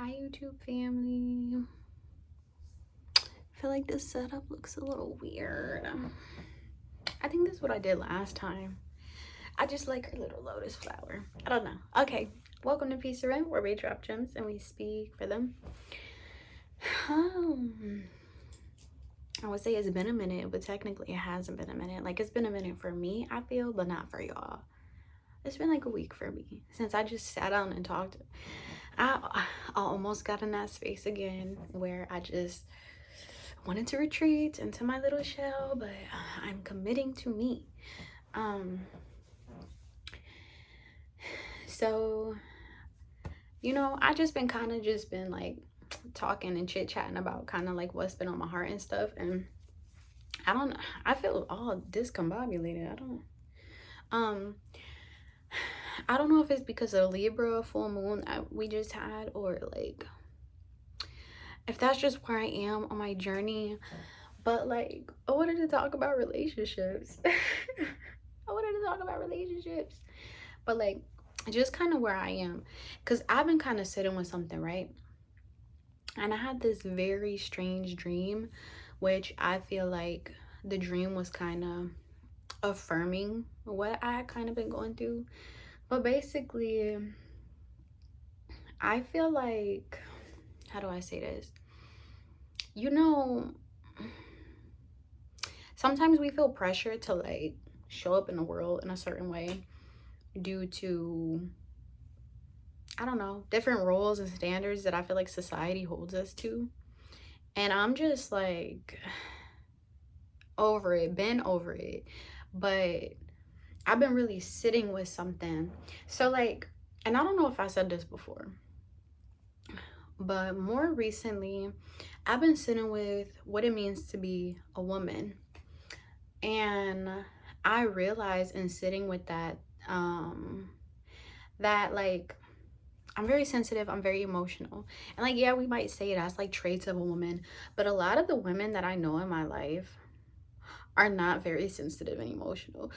Hi YouTube family. I feel like this setup looks a little weird. I think this is what I did last time. I just like her little lotus flower. I don't know. Okay, welcome to PeaceOfRen, where we drop gems and we speak for them. I would say it's been a minute, but technically it hasn't been a minute. Like, it's been a minute for me, I feel, but not for y'all. It's been like a week for me since I just sat down and talked. I almost got in that space again where I just wanted to retreat into my little shell, but I'm committing to me. So, you know, I just been like talking and chit-chatting about kind of like what's been on my heart and stuff, and I feel all discombobulated. I don't know if it's because of Libra full moon that we just had, or like if that's just where I am on my journey. But like, I wanted to talk about relationships. But like, just kind of where I am, because I've been kind of sitting with something, right? And I had this very strange dream, which I feel like the dream was kind of affirming what I had kind of been going through. But basically, I feel like, how do I say this? You know, sometimes we feel pressure to like show up in the world in a certain way due to, I don't know, different roles and standards that I feel like society holds us to. And I'm just like been over it. But I've been really sitting with something. So like, and I don't know if I said this before, but more recently, I've been sitting with what it means to be a woman. And I realized in sitting with that, that like, I'm very sensitive, I'm very emotional. And like, yeah, we might say that's like traits of a woman, but a lot of the women that I know in my life are not very sensitive and emotional.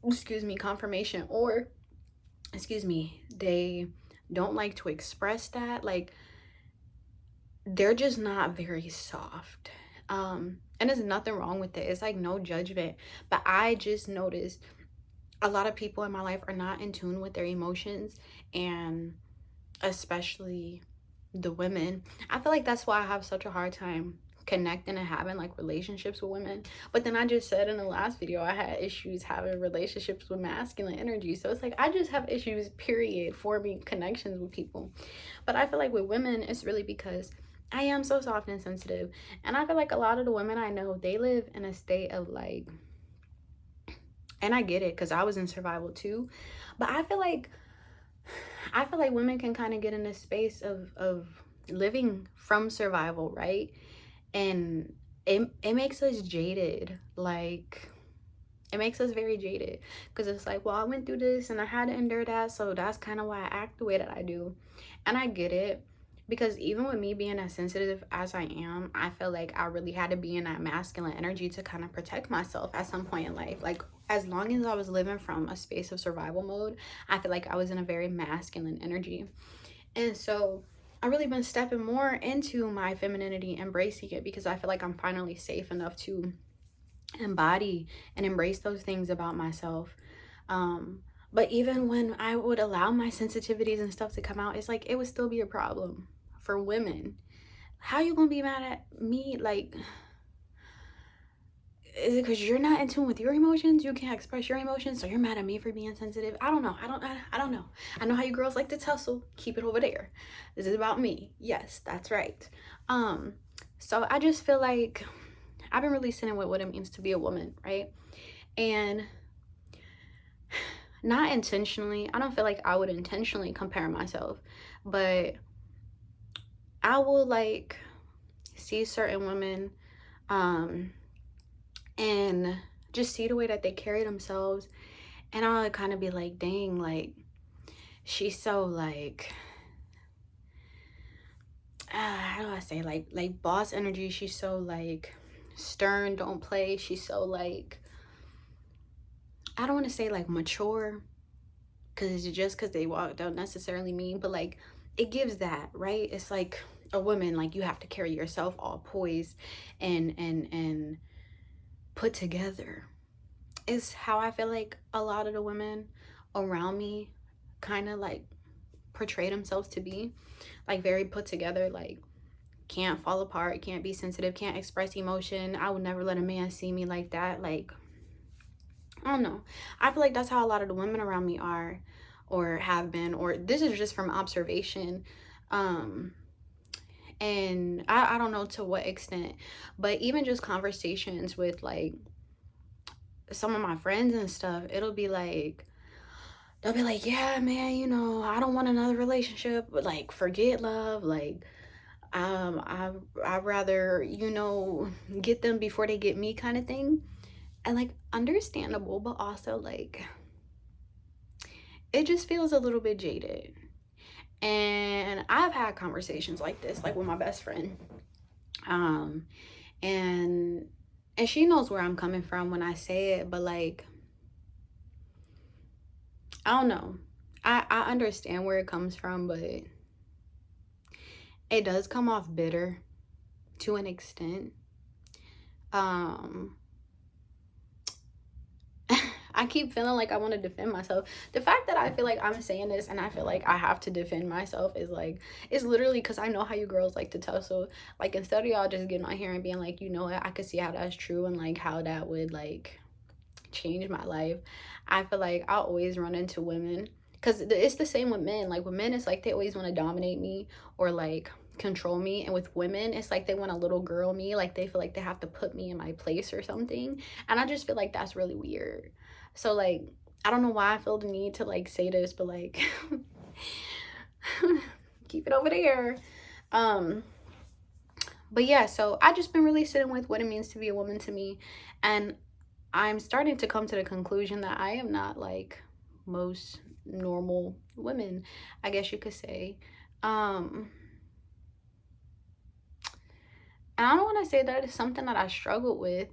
Excuse me, confirmation, or excuse me, they don't like to express that. Like, they're just not very soft. And there's nothing wrong with it. It's like no judgment. But I just noticed a lot of people in my life are not in tune with their emotions, and especially the women. I feel like that's why I have such a hard time connecting and having like relationships with women. But then I just said in the last video I had issues having relationships with masculine energy. So it's like I just have issues, period, forming connections with people. But I feel like with women, it's really because I am so soft and sensitive. And I feel like a lot of the women I know, they live in a state of like, and I get it because I was in survival too, but I feel like women can kind of get in this space of living from survival, right? And it makes us jaded. Like, it makes us very jaded, because it's like, well, I went through this and I had to endure that, so that's kind of why I act the way that I do. And I get it, because even with me being as sensitive as I am, I feel like I really had to be in that masculine energy to kind of protect myself at some point in life. Like, as long as I was living from a space of survival mode, I feel like I was in a very masculine energy. And so I've really been stepping more into my femininity, embracing it, because I feel like I'm finally safe enough to embody and embrace those things about myself. But even when I would allow my sensitivities and stuff to come out, it's like it would still be a problem for women. How you gonna be mad at me? Like, is it because you're not in tune with your emotions? You can't express your emotions, so you're mad at me for being sensitive? I don't know. I don't know. I know how you girls like to tussle. Keep it over there. This is about me. Yes, that's right. So I just feel like I've been really sitting with what it means to be a woman, right? And not intentionally, I don't feel like I would intentionally compare myself, but I will like see certain women and just see the way that they carry themselves, and I'll kind of be like, dang, like she's so like how do I say, like boss energy. She's so like stern, don't play. She's so like, I don't want to say like mature, because just because they walk don't necessarily mean, but like it gives that, right? It's like a woman, like you have to carry yourself all poised and put together. Is how I feel like a lot of the women around me kind of like portray themselves to be, like very put together, like can't fall apart, can't be sensitive, can't express emotion. I would never let a man see me like that. Like, I don't know. I feel like that's how a lot of the women around me are or have been, or this is just from observation. Um, and I don't know to what extent, but even just conversations with like some of my friends and stuff, it'll be like, they'll be like, yeah, man, you know, I don't want another relationship, but like, forget love. Like, I'd rather, you know, get them before they get me kind of thing. And like, understandable, but also like, it just feels a little bit jaded. And I've had conversations like this, like with my best friend. Um, and and she knows where I'm coming from when I say it, but like, I don't know. I understand where it comes from, but it does come off bitter to an extent. Um I keep feeling like I want to defend myself. The fact that I feel like I'm saying this and I feel like I have to defend myself is like, it's literally because I know how you girls like to tussle. Like, instead of y'all just getting on here and being like, you know what, I could see how that's true and like how that would like change my life. I feel like I always run into women because it's the same with men. Like, with men, it's like they always want to dominate me or like control me, and with women it's like they want a little girl me, like they feel like they have to put me in my place or something, and I just feel like that's really weird. So like, I don't know why I feel the need to like say this, but like keep it over there. um but yeah, so I just been really sitting with what it means to be a woman to me, and I'm starting to come to the conclusion that I am not like most normal women, I guess you could say. um and I don't want to say that it's something that I struggled with,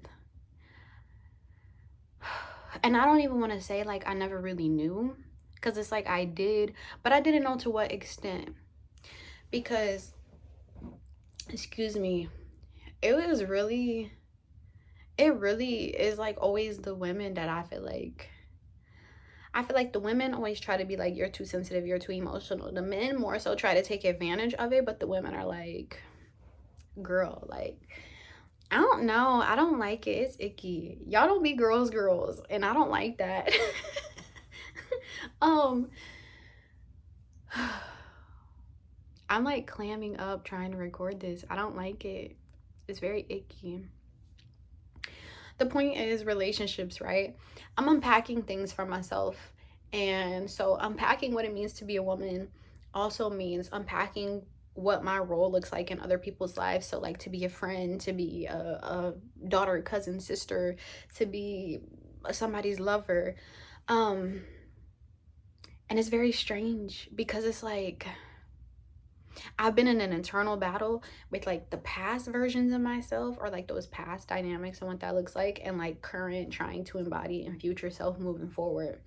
and I don't even want to say like I never really knew, because it's like I did, but I didn't know to what extent. Because, excuse me, it was really, it really is like always the women that I feel like the women always try to be like, you're too sensitive, you're too emotional. The men more so try to take advantage of it, but the women are like, girl, like, I don't know, I don't like it, it's icky. Y'all don't be girls, and I don't like that. um I'm like clamming up trying to record this. I don't like it. It's very icky. The point is relationships, right? I'm unpacking things for myself. And so unpacking what it means to be a woman also means unpacking what my role looks like in other people's lives. So like, to be a friend, to be a daughter, cousin, sister, to be somebody's lover. Um and it's very strange because it's like, I've been in an internal battle with like the past versions of myself, or like those past dynamics and what that looks like, and like current trying to embody and future self moving forward.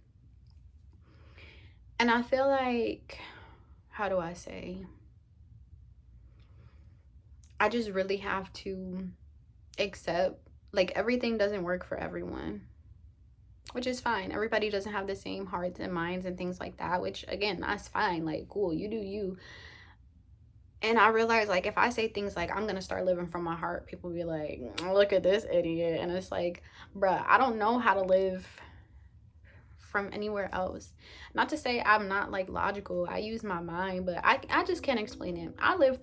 And I feel like, how do I say? I just really have to accept like everything doesn't work for everyone, which is fine. Everybody doesn't have the same hearts and minds and things like that, which again, that's fine. Like, cool, you do you. And I realized, like, if I say things like I'm gonna start living from my heart, people be like, look at this idiot. And it's like, bruh, I don't know how to live from anywhere else. Not to say I'm not like logical, I use my mind, but I just can't explain it. I live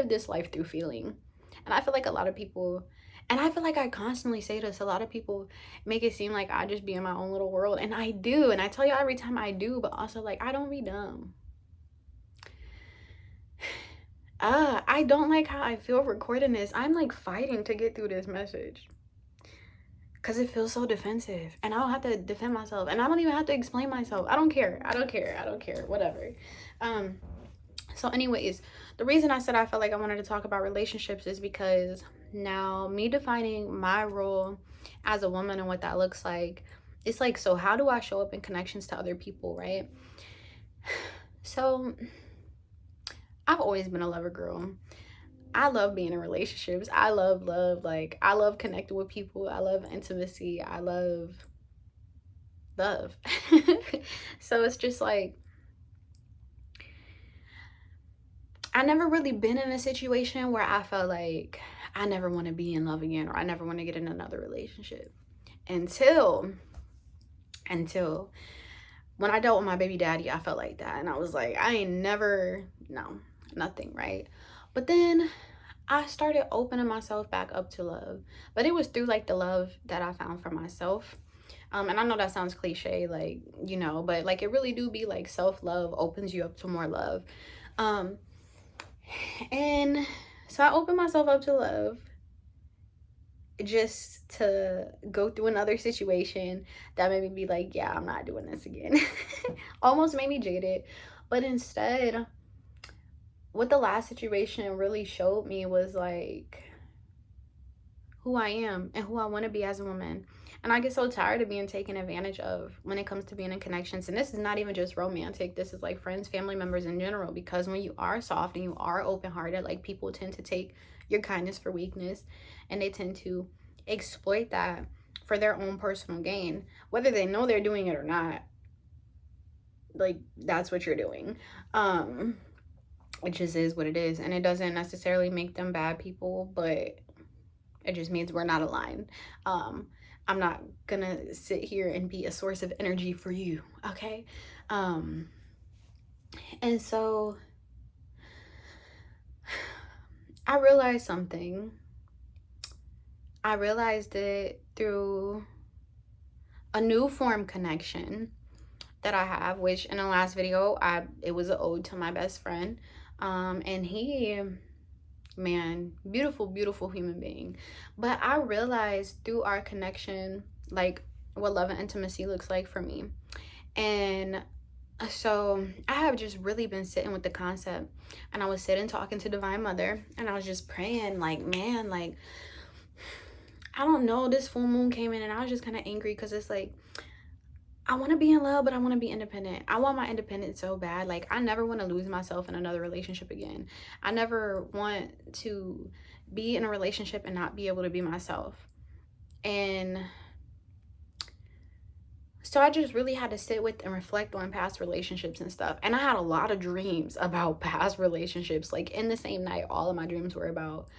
this life through feeling. And I feel like a lot of people, and I feel like I constantly say this, a lot of people make it seem like I just be in my own little world, and I do, and I tell you every time I do, but also like, I don't be dumb. I don't like how I feel recording this. I'm like fighting to get through this message because it feels so defensive, and I don't have to defend myself, and I don't even have to explain myself. I don't care. Whatever. Um, so anyways, the reason I said I felt like I wanted to talk about relationships is because now me defining my role as a woman and what that looks like, it's like, so how do I show up in connections to other people, right? So I've always been a lover girl. I love being in relationships. I love love. Like, I love connecting with people. I love intimacy. I love love. So it's just like, I never really been in a situation where I felt like I never want to be in love again, or I never want to get in another relationship until when I dealt with my baby daddy. I felt like that, and I was like, I ain't never, no, nothing, right? But then I started opening myself back up to love, but it was through like the love that I found for myself. And I know that sounds cliche, like, you know, but like it really do be like self-love opens you up to more love. Um, and so I opened myself up to love just to go through another situation that made me be like, yeah, I'm not doing this again. Almost made me jaded. But instead, what the last situation really showed me was like who I am and who I want to be as a woman. And I get so tired of being taken advantage of when it comes to being in connections. And this is not even just romantic. This is like friends, family members in general. Because when you are soft and you are open-hearted, like, people tend to take your kindness for weakness, and they tend to exploit that for their own personal gain, whether they know they're doing it or not. Like, that's what you're doing. It just is what it is, and it doesn't necessarily make them bad people, but it just means we're not aligned. I'm not gonna sit here and be a source of energy for you, okay? And so I realized something. I realized it through a new form connection that I have, which in the last video, it was an ode to my best friend. And he, man, beautiful human being. But I realized through our connection, like, what love and intimacy looks like for me. And so I have just really been sitting with the concept, and I was sitting talking to Divine Mother, and I was just praying, like, man, like, I don't know, this full moon came in and I was just kind of angry because it's like, I want to be in love, but I want to be independent. I want my independence so bad. Like, I never want to lose myself in another relationship again. I never want to be in a relationship and not be able to be myself. And so I just really had to sit with and reflect on past relationships and stuff. And I had a lot of dreams about past relationships. Like, in the same night, all of my dreams were about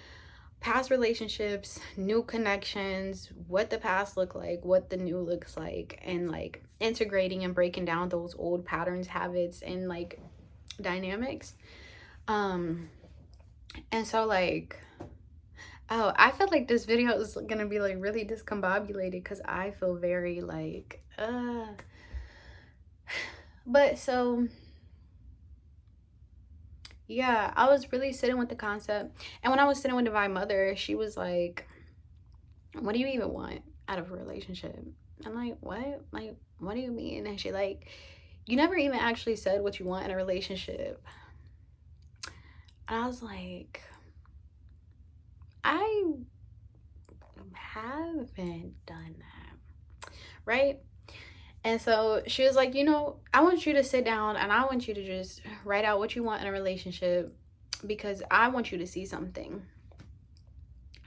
past relationships, new connections, what the past looked like, what the new looks like, and like integrating and breaking down those old patterns, habits, and like dynamics. And so, like, oh, I feel like this video is gonna be like really discombobulated because I feel very like but so yeah, I was really sitting with the concept. And when I was sitting with Divine Mother, she was like, what do you even want out of a relationship? I'm like, what? Like, what do you mean? And she like, you never even actually said what you want in a relationship. And I was like, I haven't done that, right? And so she was like, you know, I want you to sit down and I want you to just write out what you want in a relationship, because I want you to see something.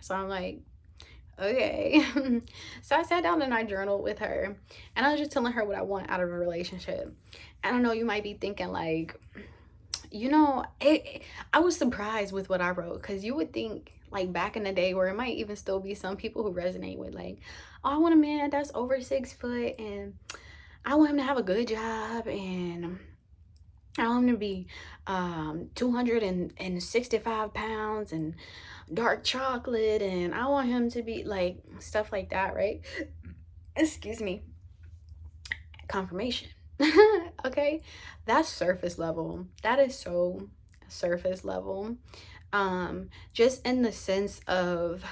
So I'm like, okay. So I sat down and I journaled with her, and I was just telling her what I want out of a relationship. And I know you might be thinking like, you know, I was surprised with what I wrote, because you would think like back in the day, where it might even still be some people who resonate with like, oh, I want a man that's over 6 foot, and I want him to have a good job, and I want him to be 265 pounds and dark chocolate, and I want him to be like stuff like that, right? Excuse me. Confirmation. Okay, that's surface level. That is so surface level. Just in the sense of,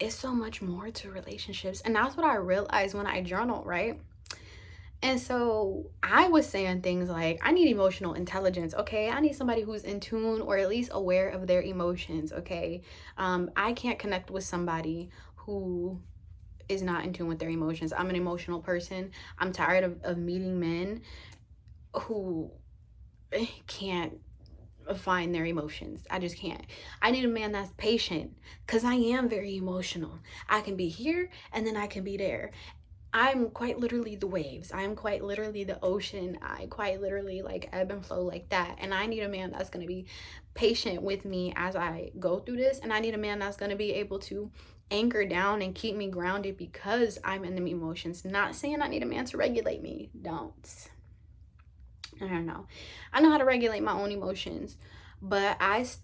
it's so much more to relationships, and that's what I realized when I journal, right? And so I was saying things like, I need emotional intelligence, okay? I need somebody who's in tune, or at least aware of their emotions, okay? I can't connect with somebody who is not in tune with their emotions. I'm an emotional person. I'm tired of meeting men who can't find their emotions. I just can't. I need a man that's patient, because I am very emotional. I can be here and then I can be there. I'm quite literally the waves. I'm quite literally the ocean. I quite literally like ebb and flow like that. And I need a man that's going to be patient with me as I go through this. And I need a man that's going to be able to anchor down and keep me grounded because I'm in the emotions. Not saying I need a man to regulate me. Don't. I don't know. I know how to regulate my own emotions, but I've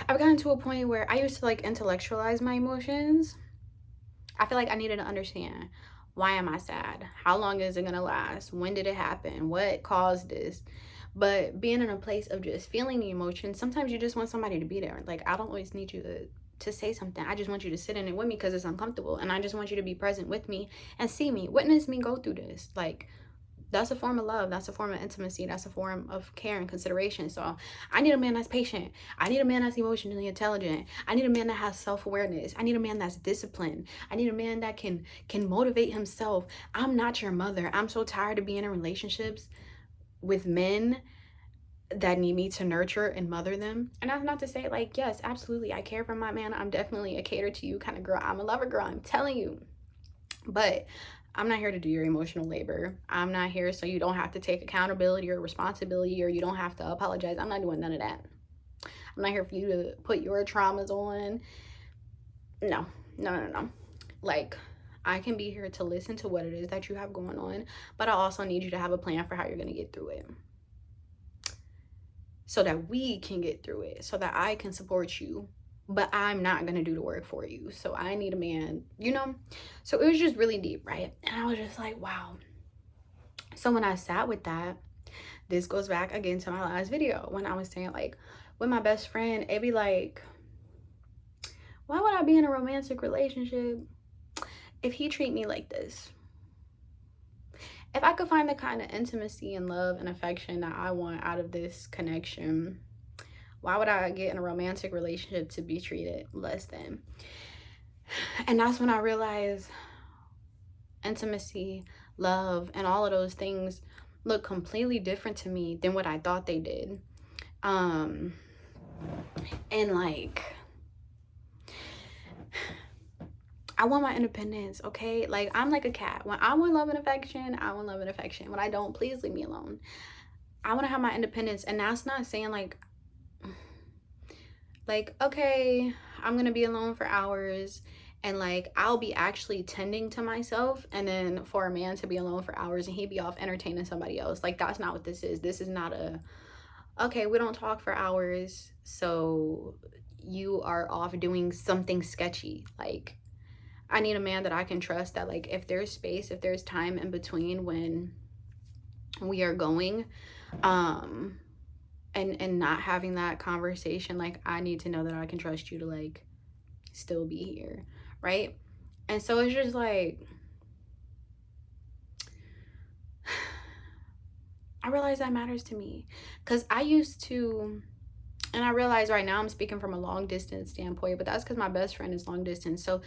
gotten to a point where I used to like intellectualize my emotions. I feel like I needed to understand, why am I sad? How long is it gonna last? When did it happen? What caused this? But being in a place of just feeling the emotion, sometimes you just want somebody to be there. Like, I don't always need you to say something. I just want you to sit in it with me because it's uncomfortable. And I just want you to be present with me and see me, witness me go through this. Like, that's a form of love. That's a form of intimacy. That's a form of care and consideration. So I need a man that's patient. I need a man that's emotionally intelligent. I need a man that has self-awareness. I need a man that's disciplined. I need a man that can motivate himself. I'm not your mother. I'm so tired of being in relationships with men that need me to nurture and mother them. And that's not to say, like, yes, absolutely, I care for my man. I'm definitely a cater to you kind of girl. I'm a lover girl, I'm telling you. But I'm not here to do your emotional labor. I'm not here so you don't have to take accountability or responsibility, or you don't have to apologize. I'm not doing none of that. I'm not here for you to put your traumas on. No, no, no, no. Like, I can be here to listen to what it is that you have going on, but I also need you to have a plan for how you're going to get through it, so that we can get through it, so that I can support you, but I'm not gonna do the work for you. So I need a man, you know? So it was just really deep, right? And I was just like, wow. So when I sat with that, this goes back again to my last video when I was saying, like, with my best friend, it'd be like, why would I be in a romantic relationship if he treat me like this? If I could find the kind of intimacy and love and affection that I want out of this connection, why would I get in a romantic relationship to be treated less than? And that's when I realized intimacy, love, and all of those things look completely different to me than what I thought they did. And like, I want my independence, okay? Like, I'm like a cat. When I want love and affection, I want love and affection. When I don't, please leave me alone. I want to have my independence. And that's not saying like, okay, I'm gonna be alone for hours and like I'll be actually tending to myself, and then for a man to be alone for hours and he'd be off entertaining somebody else. Like, that's not what this is. This is not a, okay, we don't talk for hours, so you are off doing something sketchy. Like, I need a man that I can trust, that like if there's space, if there's time in between when we are going, and not having that conversation, like, I need to know that I can trust you to like still be here, right? And so it's just like, I realize that matters to me, because I used to, and I realize right now I'm speaking from a long distance standpoint, but that's because my best friend is long distance. So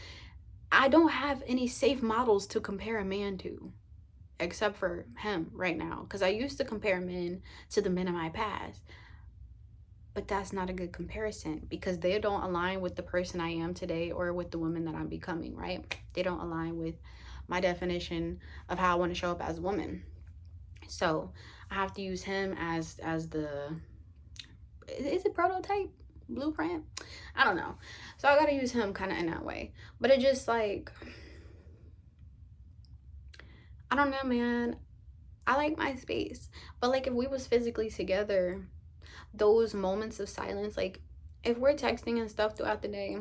I don't have any safe models to compare a man to except for him right now, because I used to compare men to the men in my past. But that's not a good comparison, because they don't align with the person I am today or with the woman that I'm becoming, right? They don't align with my definition of how I want to show up as a woman. So I have to use him as the, is it prototype, blueprint? I don't know. So I got to use him kind of in that way. But it just like, I don't know, man. I like my space. But like, if we was physically together, those moments of silence, like if we're texting and stuff throughout the day,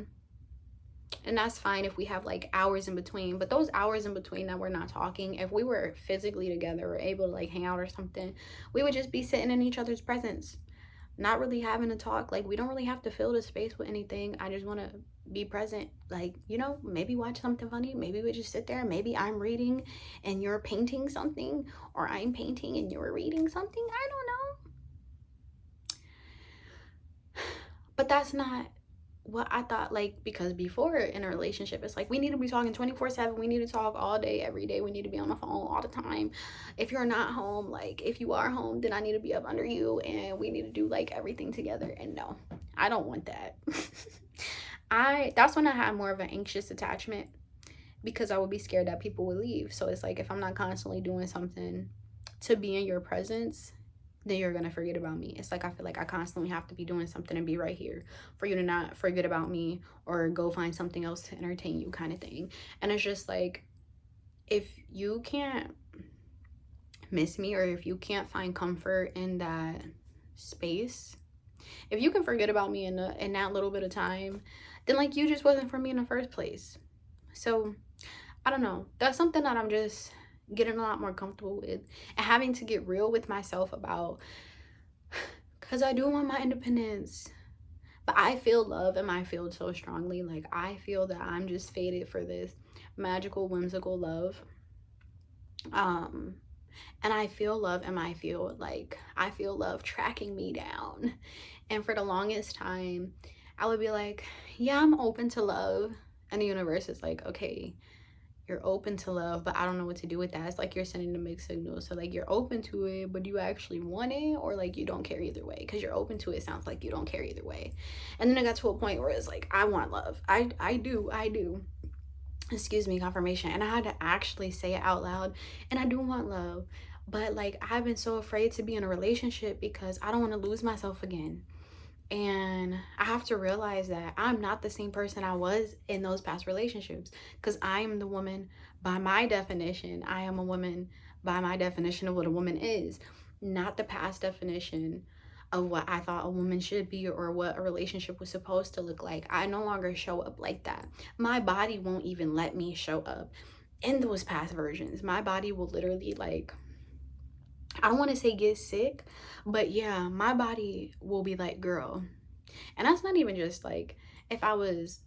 and that's fine if we have like hours in between, but those hours in between that we're not talking, if we were physically together or able to like hang out or something, we would just be sitting in each other's presence, not really having to talk. Like, we don't really have to fill the space with anything. I just want to be present. Like, you know, maybe watch something funny, maybe we just sit there, maybe I'm reading and you're painting something, or I'm painting and you're reading something. I don't know. But that's not what I thought, like, because before in a relationship, it's like we need to be talking 24/7. We need to talk all day, every day. We need to be on the phone all the time. If you're not home, like, if you are home, then I need to be up under you and we need to do like everything together. And no, I don't want that. That's when I had more of an anxious attachment because I would be scared that people would leave. So it's like if I'm not constantly doing something to be in your presence, then you're gonna forget about me. It's like I feel like I constantly have to be doing something and be right here for you to not forget about me or go find something else to entertain you, kind of thing. And it's just like, if you can't miss me or if you can't find comfort in that space, if you can forget about me in that little bit of time, then like you just wasn't for me in the first place. So I don't know. That's something that I'm just getting a lot more comfortable with and having to get real with myself about, because I do want my independence. But I feel love in my field so strongly. Like, I feel that I'm just fated for this magical, whimsical love. Um, and I feel love in my field. Like, I feel love tracking me down. And for the longest time, I would be like, yeah, I'm open to love. And the universe is like, okay, you're open to love, but I don't know what to do with that. It's like you're sending a mixed signal. So like you're open to it, but do you actually want it, or like you don't care either way? Because you're open to it sounds like you don't care either way. And then I got to a point where it's like, I want love. I do. Excuse me, confirmation. And I had to actually say it out loud. And I do want love. But like I've been so afraid to be in a relationship because I don't want to lose myself again. And I have to realize that I'm not the same person I was in those past relationships, because I am the woman by my definition. I am a woman by my definition of what a woman is, not the past definition of what I thought a woman should be or what a relationship was supposed to look like. I no longer show up like that. My body won't even let me show up in those past versions. My body will literally, like, I don't want to say get sick, but yeah, my body will be like, girl. And that's not even just like if I was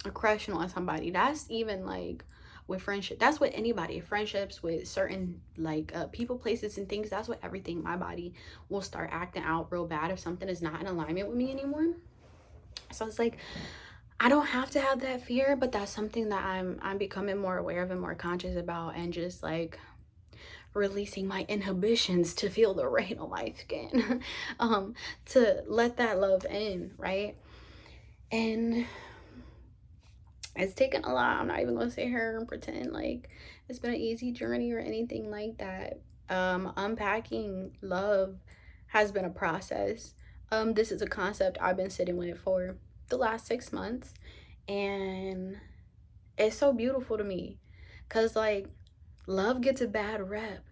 a crushing on somebody. That's even like with friendship. That's with anybody. Friendships with certain like people, places, and things. That's what everything. My body will start acting out real bad if something is not in alignment with me anymore. So it's like I don't have to have that fear, but that's something that I'm becoming more aware of and more conscious about, and just like releasing my inhibitions to feel the rain on my skin. To let that love in, right? And it's taken a lot. I'm not even gonna sit here and pretend like it's been an easy journey or anything like that. Unpacking love has been a process. This is a concept I've been sitting with for the last 6 months, and it's so beautiful to me, because like love gets a bad rep,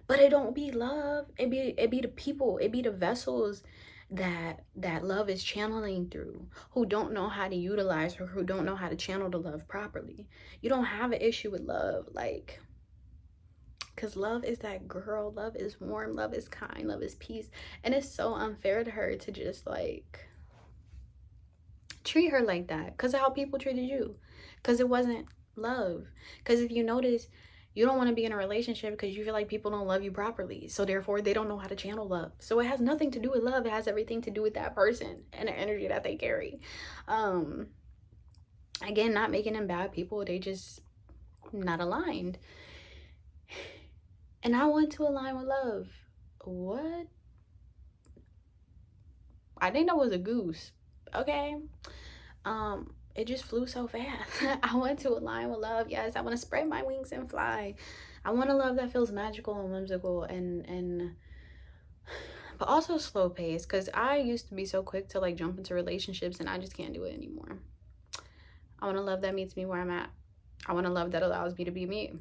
but it don't be love. It be the people, it be the vessels that love is channeling through, who don't know how to utilize, or who don't know how to channel the love properly. You don't have an issue with love, like, because love is that girl. Love is warm, love is kind, love is peace. And it's so unfair to her to just like treat her like that because of how people treated you, because it wasn't love. Because if you notice, you don't want to be in a relationship because you feel like people don't love you properly, so therefore they don't know how to channel love. So it has nothing to do with love. It has everything to do with that person and the energy that they carry. Again, not making them bad people, they just not aligned. And I want to align with love. What? I think that was a goose. Okay. It just flew so fast. I want to align with love. Yes, I want to spread my wings and fly. I want a love that feels magical and whimsical, and but also slow pace, because I used to be so quick to like jump into relationships, and I just can't do it anymore. I want a love that meets me where I'm at. I want a love that allows me to be me,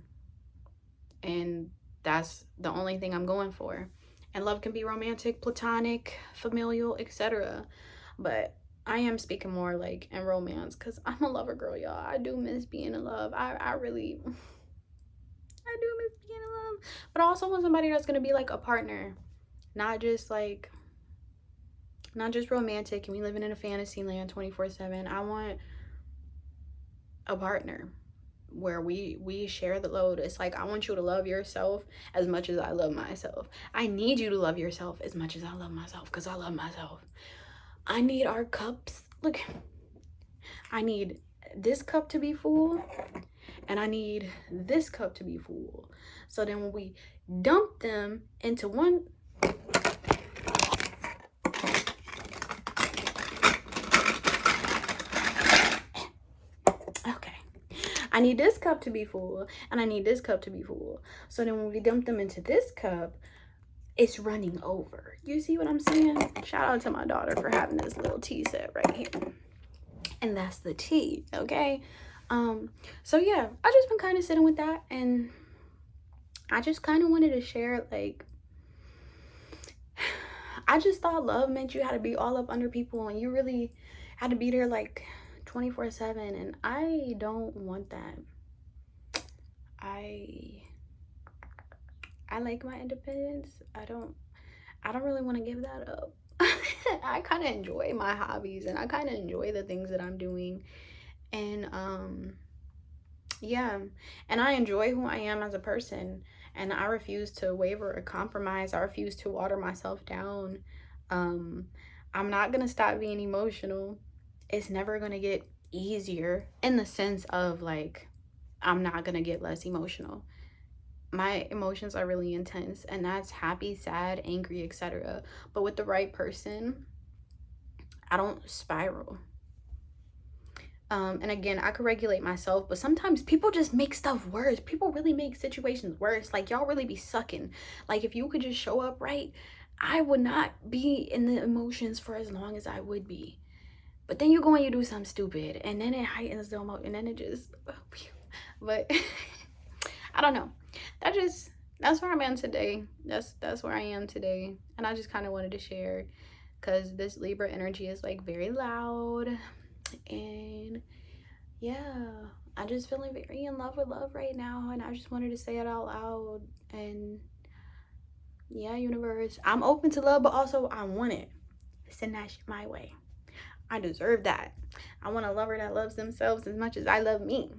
and that's the only thing I'm going for. And love can be romantic, platonic, familial, etc. But I am speaking more like in romance, because I'm a lover girl, y'all. I do miss being in love. I really, I do miss being in love. But I also want somebody that's going to be like a partner. Not just like, not just romantic and we living in a fantasy land 24/7. I want a partner where we share the load. It's like, I want you to love yourself as much as I love myself. I need you to love yourself as much as I love myself, because I love myself. I need our cups. Look, I need this cup to be full, and I need this cup to be full. So then when we dump them into one, okay, I need this cup to be full, and I need this cup to be full. So then when we dump them into this cup, it's running over. You see what I'm saying? Shout out to my daughter for having this little tea set right here. And that's the tea, okay? So yeah, I just been kind of sitting with that, and I just kind of wanted to share, like, I just thought love meant you had to be all up under people and you really had to be there like 24/7, and I don't want that. I like my independence. I don't really want to give that up. I kind of enjoy my hobbies, and I kind of enjoy the things that I'm doing, and yeah, and I enjoy who I am as a person, and I refuse to waver or compromise. I refuse to water myself down. I'm not gonna stop being emotional. It's never gonna get easier, in the sense of, like, I'm not gonna get less emotional. My emotions are really intense, and that's happy, sad, angry, etc. But with the right person, I don't spiral. And again, I could regulate myself, but sometimes people just make stuff worse. People really make situations worse. Like, y'all really be sucking. Like, if you could just show up right, I would not be in the emotions for as long as I would be. But then you go and you do something stupid, and then it heightens the emotion, and then it just, but I don't know. That's where I'm at today. That's where I am today, and I just kind of wanted to share, because this Libra energy is like very loud, and yeah, I just feeling very in love with love right now, and I just wanted to say it out loud. And yeah, universe, I'm open to love, but also I want it. Send that shit my way. I deserve that. I want a lover that loves themselves as much as I love me.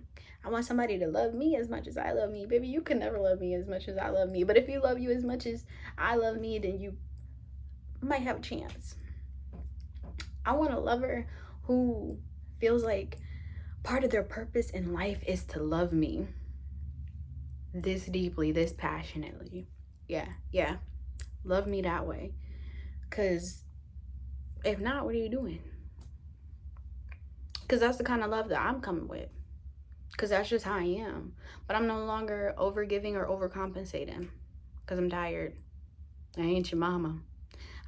I want somebody to love me as much as I love me. Baby, you can never love me as much as I love me. But if you love you as much as I love me, then you might have a chance. I want a lover who feels like part of their purpose in life is to love me this deeply, this passionately. Yeah. Love me that way. Because if not, what are you doing? Because that's the kind of love that I'm coming with. Because that's just how I am. But I'm no longer over giving or overcompensating. Because I'm tired. I ain't your mama.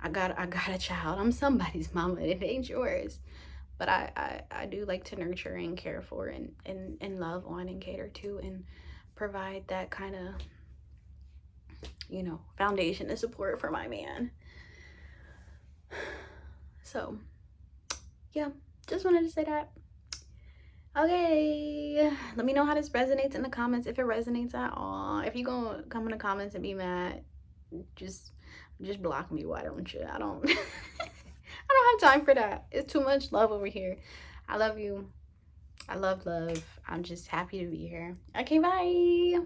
I got a child. I'm somebody's mama. It ain't yours. But I do like to nurture and care for and love on and cater to and provide that kind of, foundation and support for my man. So, yeah, just wanted to say that. Okay, let me know how this resonates in the comments, if it resonates at all. If you gonna come in the comments and be mad, just block me. Why don't you? I don't I don't have time for that. It's too much love over here. I love you. I love love. I'm just happy to be here. Okay, bye.